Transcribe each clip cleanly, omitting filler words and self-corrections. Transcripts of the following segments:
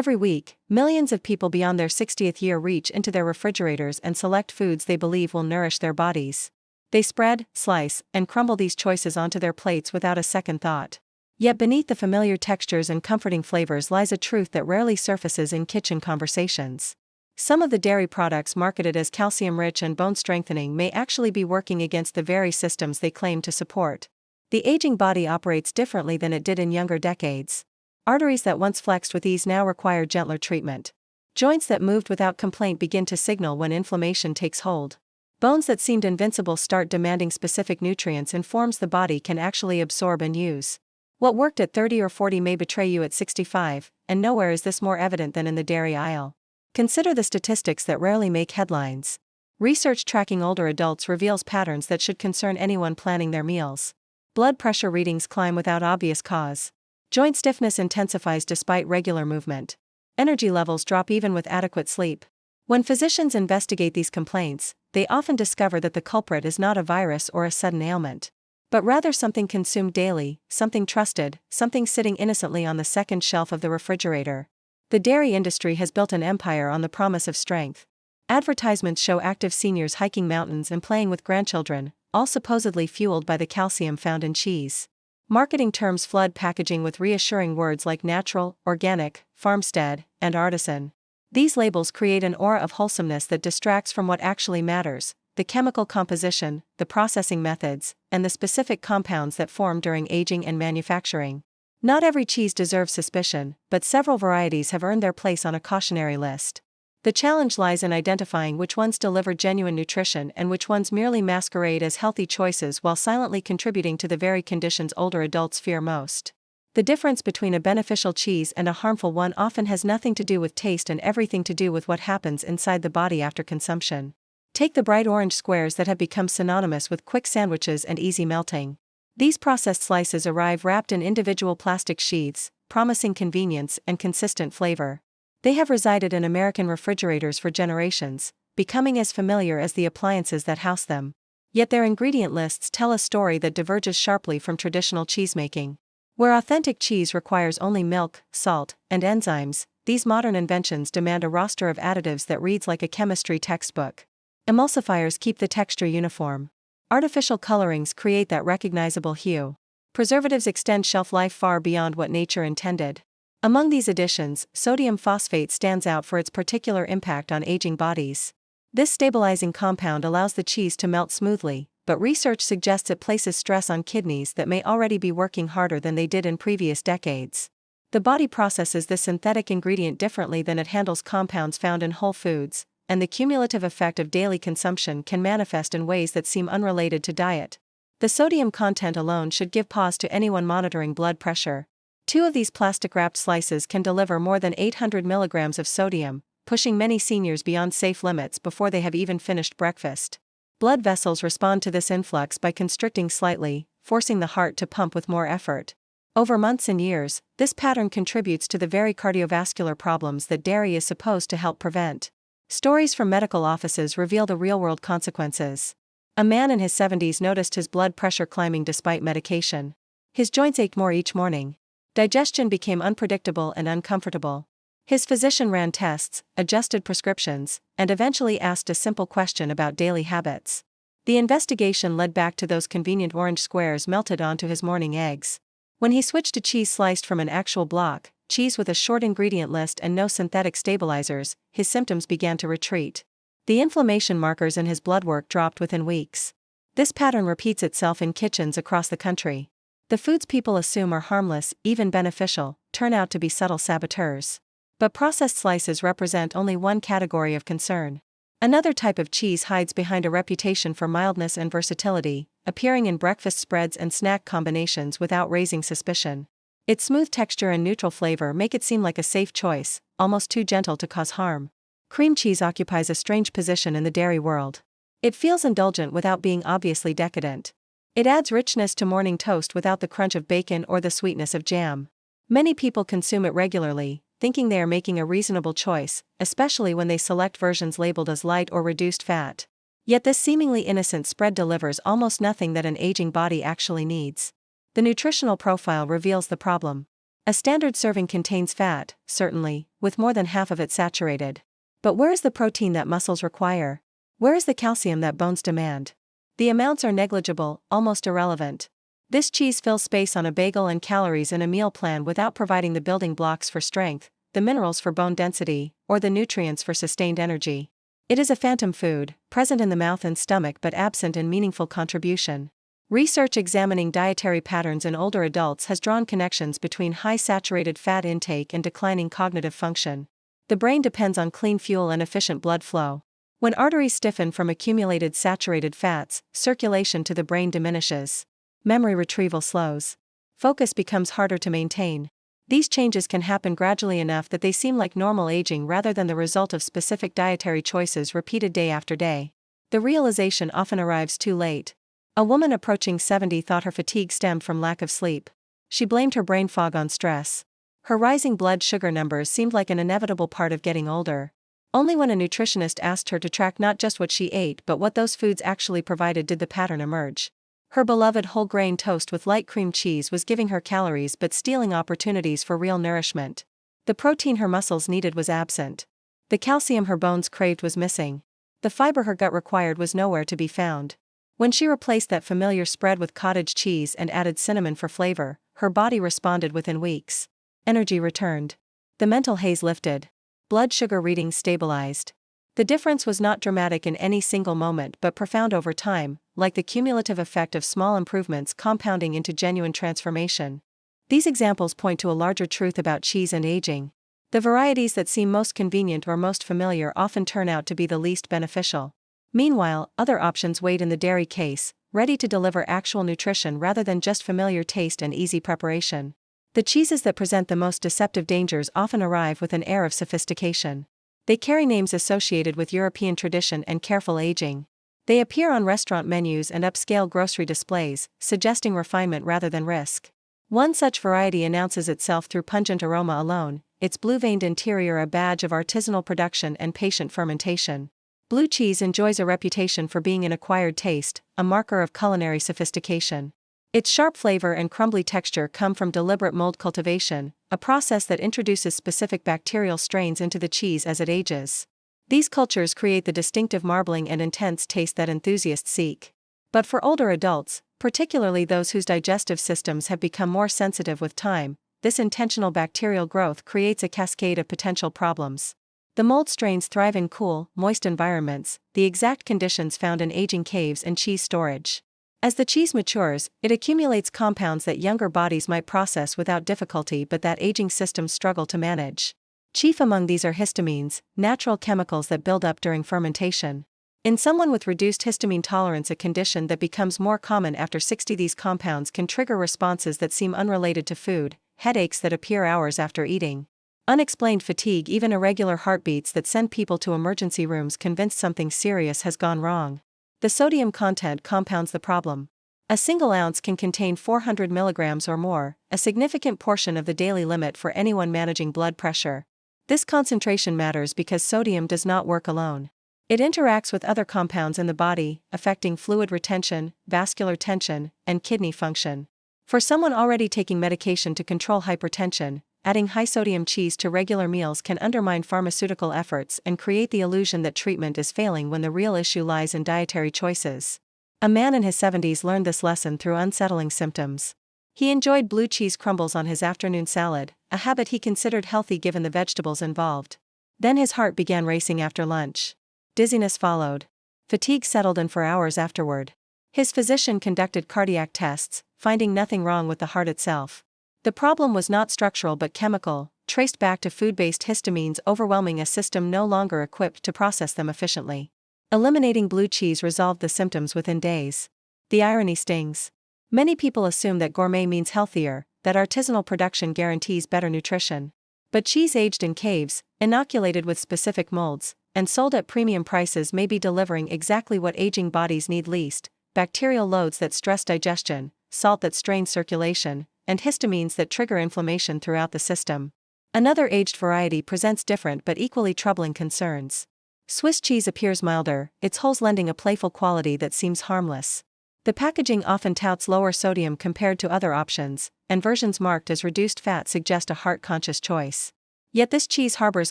Every week, millions of people beyond their 60th year reach into their refrigerators and select foods they believe will nourish their bodies. They spread, slice, and crumble these choices onto their plates without a second thought. Yet beneath the familiar textures and comforting flavors lies a truth that rarely surfaces in kitchen conversations. Some of the dairy products marketed as calcium-rich and bone-strengthening may actually be working against the very systems they claim to support. The aging body operates differently than it did in younger decades. Arteries that once flexed with ease now require gentler treatment. Joints that moved without complaint begin to signal when inflammation takes hold. Bones that seemed invincible start demanding specific nutrients and forms the body can actually absorb and use. What worked at 30 or 40 may betray you at 65, and nowhere is this more evident than in the dairy aisle. Consider the statistics that rarely make headlines. Research tracking older adults reveals patterns that should concern anyone planning their meals. Blood pressure readings climb without obvious cause. Joint stiffness intensifies despite regular movement. Energy levels drop even with adequate sleep. When physicians investigate these complaints, they often discover that the culprit is not a virus or a sudden ailment, but rather something consumed daily, something trusted, something sitting innocently on the second shelf of the refrigerator. The dairy industry has built an empire on the promise of strength. Advertisements show active seniors hiking mountains and playing with grandchildren, all supposedly fueled by the calcium found in cheese. Marketing terms flood packaging with reassuring words like natural, organic, farmstead, and artisan. These labels create an aura of wholesomeness that distracts from what actually matters: the chemical composition, the processing methods, and the specific compounds that form during aging and manufacturing. Not every cheese deserves suspicion, but several varieties have earned their place on a cautionary list. The challenge lies in identifying which ones deliver genuine nutrition and which ones merely masquerade as healthy choices while silently contributing to the very conditions older adults fear most. The difference between a beneficial cheese and a harmful one often has nothing to do with taste and everything to do with what happens inside the body after consumption. Take the bright orange squares that have become synonymous with quick sandwiches and easy melting. These processed slices arrive wrapped in individual plastic sheaths, promising convenience and consistent flavor. They have resided in American refrigerators for generations, becoming as familiar as the appliances that house them. Yet their ingredient lists tell a story that diverges sharply from traditional cheesemaking. Where authentic cheese requires only milk, salt, and enzymes, these modern inventions demand a roster of additives that reads like a chemistry textbook. Emulsifiers keep the texture uniform. Artificial colorings create that recognizable hue. Preservatives extend shelf life far beyond what nature intended. Among these additions, sodium phosphate stands out for its particular impact on aging bodies. This stabilizing compound allows the cheese to melt smoothly, but research suggests it places stress on kidneys that may already be working harder than they did in previous decades. The body processes this synthetic ingredient differently than it handles compounds found in whole foods, and the cumulative effect of daily consumption can manifest in ways that seem unrelated to diet. The sodium content alone should give pause to anyone monitoring blood pressure. 2 of these plastic-wrapped slices can deliver more than 800 milligrams of sodium, pushing many seniors beyond safe limits before they have even finished breakfast. Blood vessels respond to this influx by constricting slightly, forcing the heart to pump with more effort. Over months and years, this pattern contributes to the very cardiovascular problems that dairy is supposed to help prevent. Stories from medical offices reveal the real-world consequences. A man in his 70s noticed his blood pressure climbing despite medication. His joints ached more each morning. Digestion became unpredictable and uncomfortable. His physician ran tests, adjusted prescriptions, and eventually asked a simple question about daily habits. The investigation led back to those convenient orange squares melted onto his morning eggs. When he switched to cheese sliced from an actual block, cheese with a short ingredient list and no synthetic stabilizers, his symptoms began to retreat. The inflammation markers in his blood work dropped within weeks. This pattern repeats itself in kitchens across the country. The foods people assume are harmless, even beneficial, turn out to be subtle saboteurs. But processed slices represent only one category of concern. Another type of cheese hides behind a reputation for mildness and versatility, appearing in breakfast spreads and snack combinations without raising suspicion. Its smooth texture and neutral flavor make it seem like a safe choice, almost too gentle to cause harm. Cream cheese occupies a strange position in the dairy world. It feels indulgent without being obviously decadent. It adds richness to morning toast without the crunch of bacon or the sweetness of jam. Many people consume it regularly, thinking they are making a reasonable choice, especially when they select versions labeled as light or reduced fat. Yet this seemingly innocent spread delivers almost nothing that an aging body actually needs. The nutritional profile reveals the problem. A standard serving contains fat, certainly, with more than half of it saturated. But where is the protein that muscles require? Where is the calcium that bones demand? The amounts are negligible, almost irrelevant. This cheese fills space on a bagel and calories in a meal plan without providing the building blocks for strength, the minerals for bone density, or the nutrients for sustained energy. It is a phantom food, present in the mouth and stomach but absent in meaningful contribution. Research examining dietary patterns in older adults has drawn connections between high saturated fat intake and declining cognitive function. The brain depends on clean fuel and efficient blood flow. When arteries stiffen from accumulated saturated fats, circulation to the brain diminishes. Memory retrieval slows. Focus becomes harder to maintain. These changes can happen gradually enough that they seem like normal aging rather than the result of specific dietary choices repeated day after day. The realization often arrives too late. A woman approaching 70 thought her fatigue stemmed from lack of sleep. She blamed her brain fog on stress. Her rising blood sugar numbers seemed like an inevitable part of getting older. Only when a nutritionist asked her to track not just what she ate but what those foods actually provided did the pattern emerge. Her beloved whole grain toast with light cream cheese was giving her calories but stealing opportunities for real nourishment. The protein her muscles needed was absent. The calcium her bones craved was missing. The fiber her gut required was nowhere to be found. When she replaced that familiar spread with cottage cheese and added cinnamon for flavor, her body responded within weeks. Energy returned. The mental haze lifted. Blood sugar readings stabilized. The difference was not dramatic in any single moment but profound over time, like the cumulative effect of small improvements compounding into genuine transformation. These examples point to a larger truth about cheese and aging. The varieties that seem most convenient or most familiar often turn out to be the least beneficial. Meanwhile, other options wait in the dairy case, ready to deliver actual nutrition rather than just familiar taste and easy preparation. The cheeses that present the most deceptive dangers often arrive with an air of sophistication. They carry names associated with European tradition and careful aging. They appear on restaurant menus and upscale grocery displays, suggesting refinement rather than risk. One such variety announces itself through pungent aroma alone, its blue-veined interior a badge of artisanal production and patient fermentation. Blue cheese enjoys a reputation for being an acquired taste, a marker of culinary sophistication. Its sharp flavor and crumbly texture come from deliberate mold cultivation, a process that introduces specific bacterial strains into the cheese as it ages. These cultures create the distinctive marbling and intense taste that enthusiasts seek. But for older adults, particularly those whose digestive systems have become more sensitive with time, this intentional bacterial growth creates a cascade of potential problems. The mold strains thrive in cool, moist environments, the exact conditions found in aging caves and cheese storage. As the cheese matures, it accumulates compounds that younger bodies might process without difficulty but that aging systems struggle to manage. Chief among these are histamines, natural chemicals that build up during fermentation. In someone with reduced histamine tolerance, a condition that becomes more common after 60, these compounds can trigger responses that seem unrelated to food, headaches that appear hours after eating, unexplained fatigue, even irregular heartbeats that send people to emergency rooms convinced something serious has gone wrong. The sodium content compounds the problem. A single ounce can contain 400 milligrams or more, a significant portion of the daily limit for anyone managing blood pressure. This concentration matters because sodium does not work alone. It interacts with other compounds in the body, affecting fluid retention, vascular tension, and kidney function. For someone already taking medication to control hypertension, adding high-sodium cheese to regular meals can undermine pharmaceutical efforts and create the illusion that treatment is failing when the real issue lies in dietary choices. A man in his 70s learned this lesson through unsettling symptoms. He enjoyed blue cheese crumbles on his afternoon salad, a habit he considered healthy given the vegetables involved. Then his heart began racing after lunch. Dizziness followed. Fatigue settled in for hours afterward. His physician conducted cardiac tests, finding nothing wrong with the heart itself. The problem was not structural but chemical, traced back to food-based histamines overwhelming a system no longer equipped to process them efficiently. Eliminating blue cheese resolved the symptoms within days. The irony stings. Many people assume that gourmet means healthier, that artisanal production guarantees better nutrition. But cheese aged in caves, inoculated with specific molds, and sold at premium prices may be delivering exactly what aging bodies need least: bacterial loads that stress digestion, salt that strains circulation, and histamines that trigger inflammation throughout the system. Another aged variety presents different but equally troubling concerns. Swiss cheese appears milder, its holes lending a playful quality that seems harmless. The packaging often touts lower sodium compared to other options, and versions marked as reduced fat suggest a heart-conscious choice. Yet this cheese harbors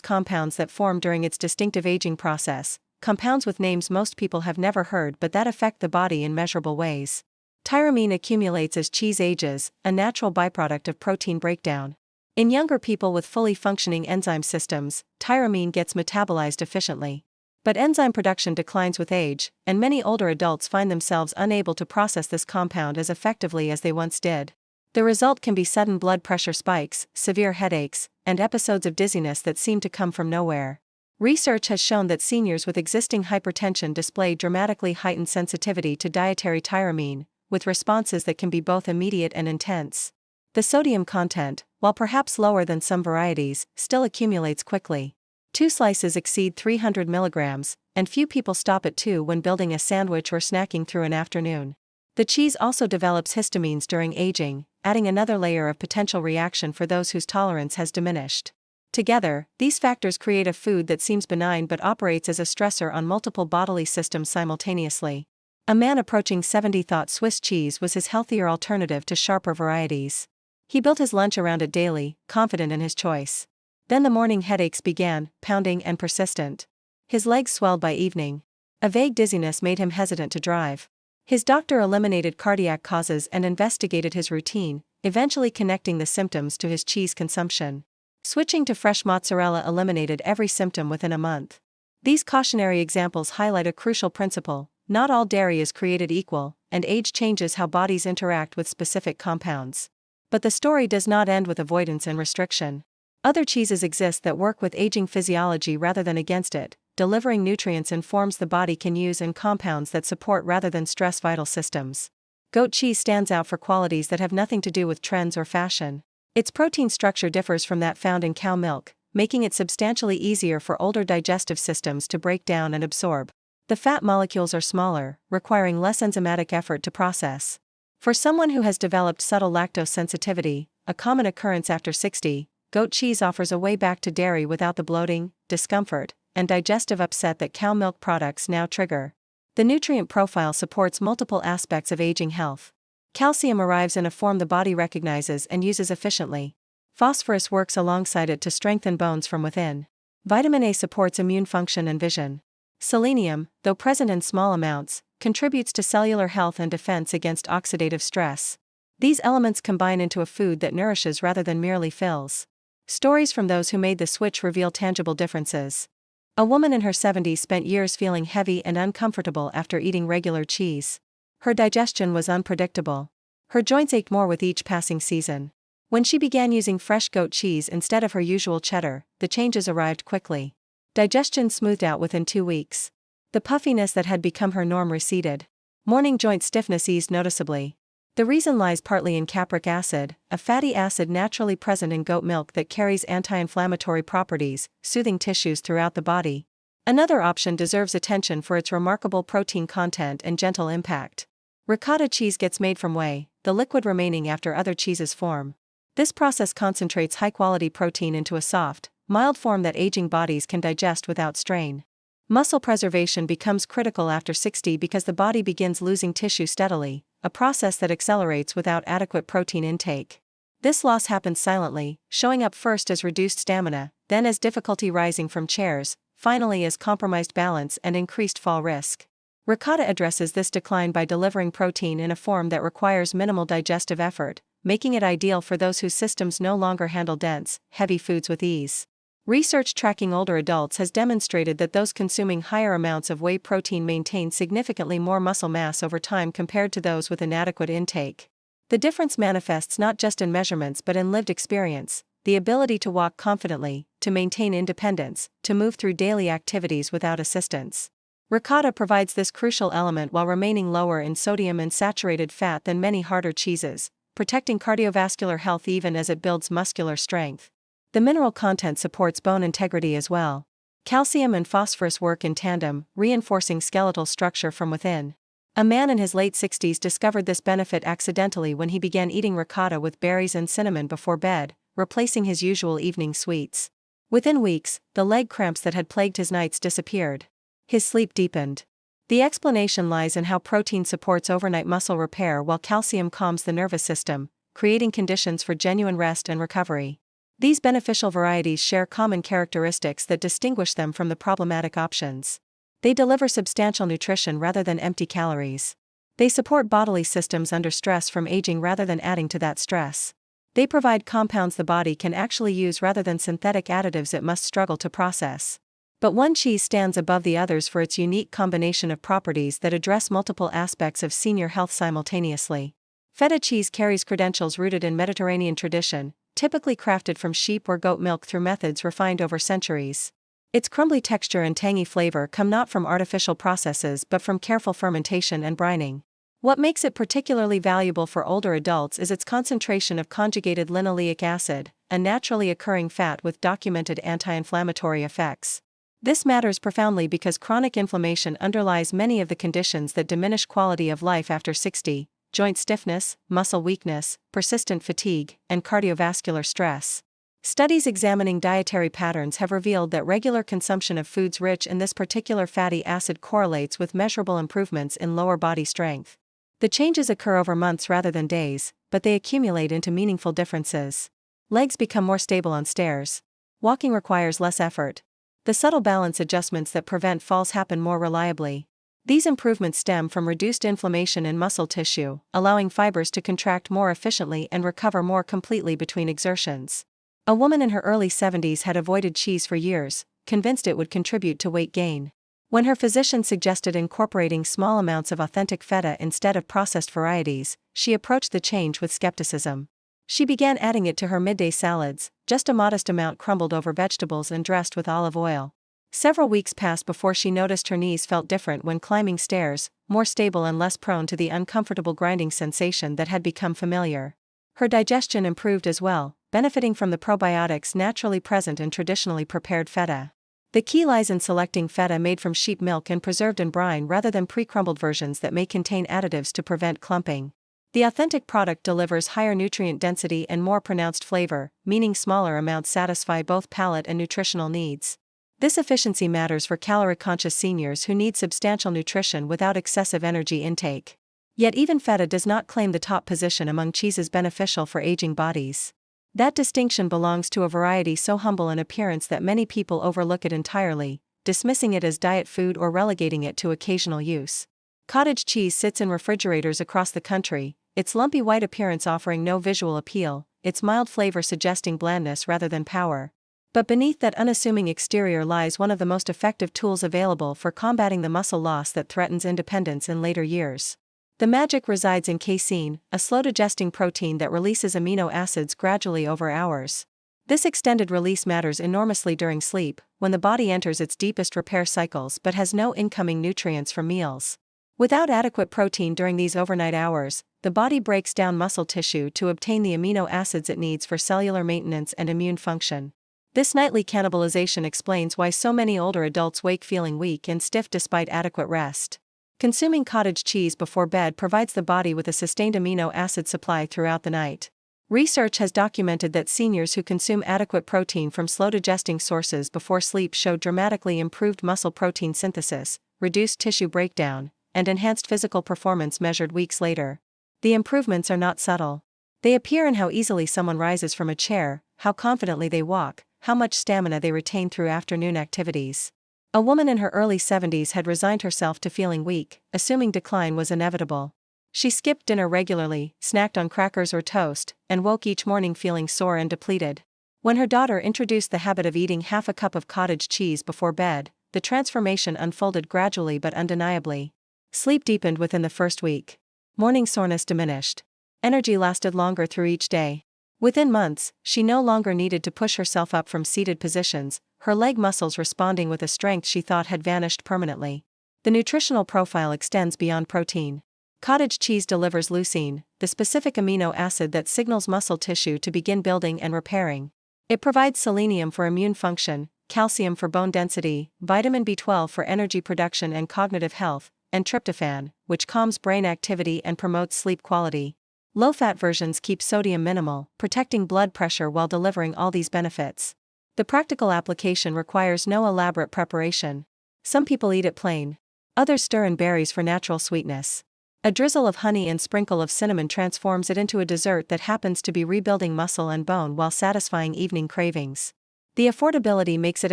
compounds that form during its distinctive aging process, compounds with names most people have never heard but that affect the body in measurable ways. Tyramine accumulates as cheese ages, a natural byproduct of protein breakdown. In younger people with fully functioning enzyme systems, tyramine gets metabolized efficiently. But enzyme production declines with age, and many older adults find themselves unable to process this compound as effectively as they once did. The result can be sudden blood pressure spikes, severe headaches, and episodes of dizziness that seem to come from nowhere. Research has shown that seniors with existing hypertension display dramatically heightened sensitivity to dietary tyramine, with responses that can be both immediate and intense. The sodium content, while perhaps lower than some varieties, still accumulates quickly. 2 slices exceed 300 milligrams, and few people stop at 2 when building a sandwich or snacking through an afternoon. The cheese also develops histamines during aging, adding another layer of potential reaction for those whose tolerance has diminished. Together, these factors create a food that seems benign but operates as a stressor on multiple bodily systems simultaneously. A man approaching 70 thought Swiss cheese was his healthier alternative to sharper varieties. He built his lunch around it daily, confident in his choice. Then the morning headaches began, pounding and persistent. His legs swelled by evening. A vague dizziness made him hesitant to drive. His doctor eliminated cardiac causes and investigated his routine, eventually connecting the symptoms to his cheese consumption. Switching to fresh mozzarella eliminated every symptom within a month. These cautionary examples highlight a crucial principle: not all dairy is created equal, and age changes how bodies interact with specific compounds. But the story does not end with avoidance and restriction. Other cheeses exist that work with aging physiology rather than against it, delivering nutrients and forms the body can use and compounds that support rather than stress vital systems. Goat cheese stands out for qualities that have nothing to do with trends or fashion. Its protein structure differs from that found in cow milk, making it substantially easier for older digestive systems to break down and absorb. The fat molecules are smaller, requiring less enzymatic effort to process. For someone who has developed subtle lactose sensitivity, a common occurrence after 60, goat cheese offers a way back to dairy without the bloating, discomfort, and digestive upset that cow milk products now trigger. The nutrient profile supports multiple aspects of aging health. Calcium arrives in a form the body recognizes and uses efficiently. Phosphorus works alongside it to strengthen bones from within. Vitamin A supports immune function and vision. Selenium, though present in small amounts, contributes to cellular health and defense against oxidative stress. These elements combine into a food that nourishes rather than merely fills. Stories from those who made the switch reveal tangible differences. A woman in her 70s spent years feeling heavy and uncomfortable after eating regular cheese. Her digestion was unpredictable. Her joints ached more with each passing season. When she began using fresh goat cheese instead of her usual cheddar, the changes arrived quickly. Digestion smoothed out within 2 weeks. The puffiness that had become her norm receded. Morning joint stiffness eased noticeably. The reason lies partly in capric acid, a fatty acid naturally present in goat milk that carries anti-inflammatory properties, soothing tissues throughout the body. Another option deserves attention for its remarkable protein content and gentle impact. Ricotta cheese gets made from whey, the liquid remaining after other cheeses form. This process concentrates high-quality protein into a soft, mild form that aging bodies can digest without strain. Muscle preservation becomes critical after 60 because the body begins losing tissue steadily, a process that accelerates without adequate protein intake. This loss happens silently, showing up first as reduced stamina, then as difficulty rising from chairs, finally as compromised balance and increased fall risk. Ricotta addresses this decline by delivering protein in a form that requires minimal digestive effort, making it ideal for those whose systems no longer handle dense, heavy foods with ease. Research tracking older adults has demonstrated that those consuming higher amounts of whey protein maintain significantly more muscle mass over time compared to those with inadequate intake. The difference manifests not just in measurements but in lived experience, the ability to walk confidently, to maintain independence, to move through daily activities without assistance. Ricotta provides this crucial element while remaining lower in sodium and saturated fat than many harder cheeses, protecting cardiovascular health even as it builds muscular strength. The mineral content supports bone integrity as well. Calcium and phosphorus work in tandem, reinforcing skeletal structure from within. A man in his late 60s discovered this benefit accidentally when he began eating ricotta with berries and cinnamon before bed, replacing his usual evening sweets. Within weeks, the leg cramps that had plagued his nights disappeared. His sleep deepened. The explanation lies in how protein supports overnight muscle repair while calcium calms the nervous system, creating conditions for genuine rest and recovery. These beneficial varieties share common characteristics that distinguish them from the problematic options. They deliver substantial nutrition rather than empty calories. They support bodily systems under stress from aging rather than adding to that stress. They provide compounds the body can actually use rather than synthetic additives it must struggle to process. But one cheese stands above the others for its unique combination of properties that address multiple aspects of senior health simultaneously. Feta cheese carries credentials rooted in Mediterranean tradition, typically crafted from sheep or goat milk through methods refined over centuries. Its crumbly texture and tangy flavor come not from artificial processes but from careful fermentation and brining. What makes it particularly valuable for older adults is its concentration of conjugated linoleic acid, a naturally occurring fat with documented anti-inflammatory effects. This matters profoundly because chronic inflammation underlies many of the conditions that diminish quality of life after 60, joint stiffness, muscle weakness, persistent fatigue, and cardiovascular stress. Studies examining dietary patterns have revealed that regular consumption of foods rich in this particular fatty acid correlates with measurable improvements in lower body strength. The changes occur over months rather than days, but they accumulate into meaningful differences. Legs become more stable on stairs. Walking requires less effort. The subtle balance adjustments that prevent falls happen more reliably. These improvements stem from reduced inflammation in muscle tissue, allowing fibers to contract more efficiently and recover more completely between exertions. A woman in her early 70s had avoided cheese for years, convinced it would contribute to weight gain. When her physician suggested incorporating small amounts of authentic feta instead of processed varieties, she approached the change with skepticism. She began adding it to her midday salads, just a modest amount crumbled over vegetables and dressed with olive oil. Several weeks passed before she noticed her knees felt different when climbing stairs, more stable and less prone to the uncomfortable grinding sensation that had become familiar. Her digestion improved as well, benefiting from the probiotics naturally present in traditionally prepared feta. The key lies in selecting feta made from sheep milk and preserved in brine rather than pre-crumbled versions that may contain additives to prevent clumping. The authentic product delivers higher nutrient density and more pronounced flavor, meaning smaller amounts satisfy both palate and nutritional needs. This efficiency matters for calorie-conscious seniors who need substantial nutrition without excessive energy intake. Yet even feta does not claim the top position among cheeses beneficial for aging bodies. That distinction belongs to a variety so humble in appearance that many people overlook it entirely, dismissing it as diet food or relegating it to occasional use. Cottage cheese sits in refrigerators across the country, its lumpy white appearance offering no visual appeal, its mild flavor suggesting blandness rather than power. But beneath that unassuming exterior lies one of the most effective tools available for combating the muscle loss that threatens independence in later years. The magic resides in casein, a slow-digesting protein that releases amino acids gradually over hours. This extended release matters enormously during sleep, when the body enters its deepest repair cycles but has no incoming nutrients from meals. Without adequate protein during these overnight hours, the body breaks down muscle tissue to obtain the amino acids it needs for cellular maintenance and immune function. This nightly cannibalization explains why so many older adults wake feeling weak and stiff despite adequate rest. Consuming cottage cheese before bed provides the body with a sustained amino acid supply throughout the night. Research has documented that seniors who consume adequate protein from slow-digesting sources before sleep show dramatically improved muscle protein synthesis, reduced tissue breakdown, and enhanced physical performance measured weeks later. The improvements are not subtle. They appear in how easily someone rises from a chair, how confidently they walk, how much stamina they retain through afternoon activities. A woman in her early 70s had resigned herself to feeling weak, assuming decline was inevitable. She skipped dinner regularly, snacked on crackers or toast, and woke each morning feeling sore and depleted. When her daughter introduced the habit of eating half a cup of cottage cheese before bed, the transformation unfolded gradually but undeniably. Sleep deepened within the first week. Morning soreness diminished. Energy lasted longer through each day. Within months, she no longer needed to push herself up from seated positions, her leg muscles responding with a strength she thought had vanished permanently. The nutritional profile extends beyond protein. Cottage cheese delivers leucine, the specific amino acid that signals muscle tissue to begin building and repairing. It provides selenium for immune function, calcium for bone density, vitamin B12 for energy production and cognitive health, and tryptophan, which calms brain activity and promotes sleep quality. Low-fat versions keep sodium minimal, protecting blood pressure while delivering all these benefits. The practical application requires no elaborate preparation. Some people eat it plain. Others stir in berries for natural sweetness. A drizzle of honey and sprinkle of cinnamon transforms it into a dessert that happens to be rebuilding muscle and bone while satisfying evening cravings. The affordability makes it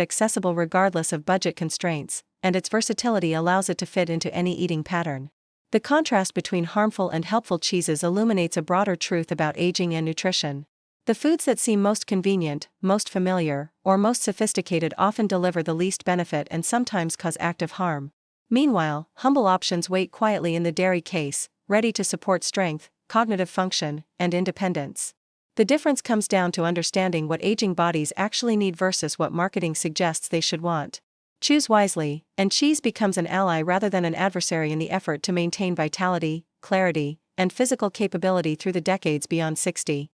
accessible regardless of budget constraints, and its versatility allows it to fit into any eating pattern. The contrast between harmful and helpful cheeses illuminates a broader truth about aging and nutrition. The foods that seem most convenient, most familiar, or most sophisticated often deliver the least benefit and sometimes cause active harm. Meanwhile, humble options wait quietly in the dairy case, ready to support strength, cognitive function, and independence. The difference comes down to understanding what aging bodies actually need versus what marketing suggests they should want. Choose wisely, and cheese becomes an ally rather than an adversary in the effort to maintain vitality, clarity, and physical capability through the decades beyond 60.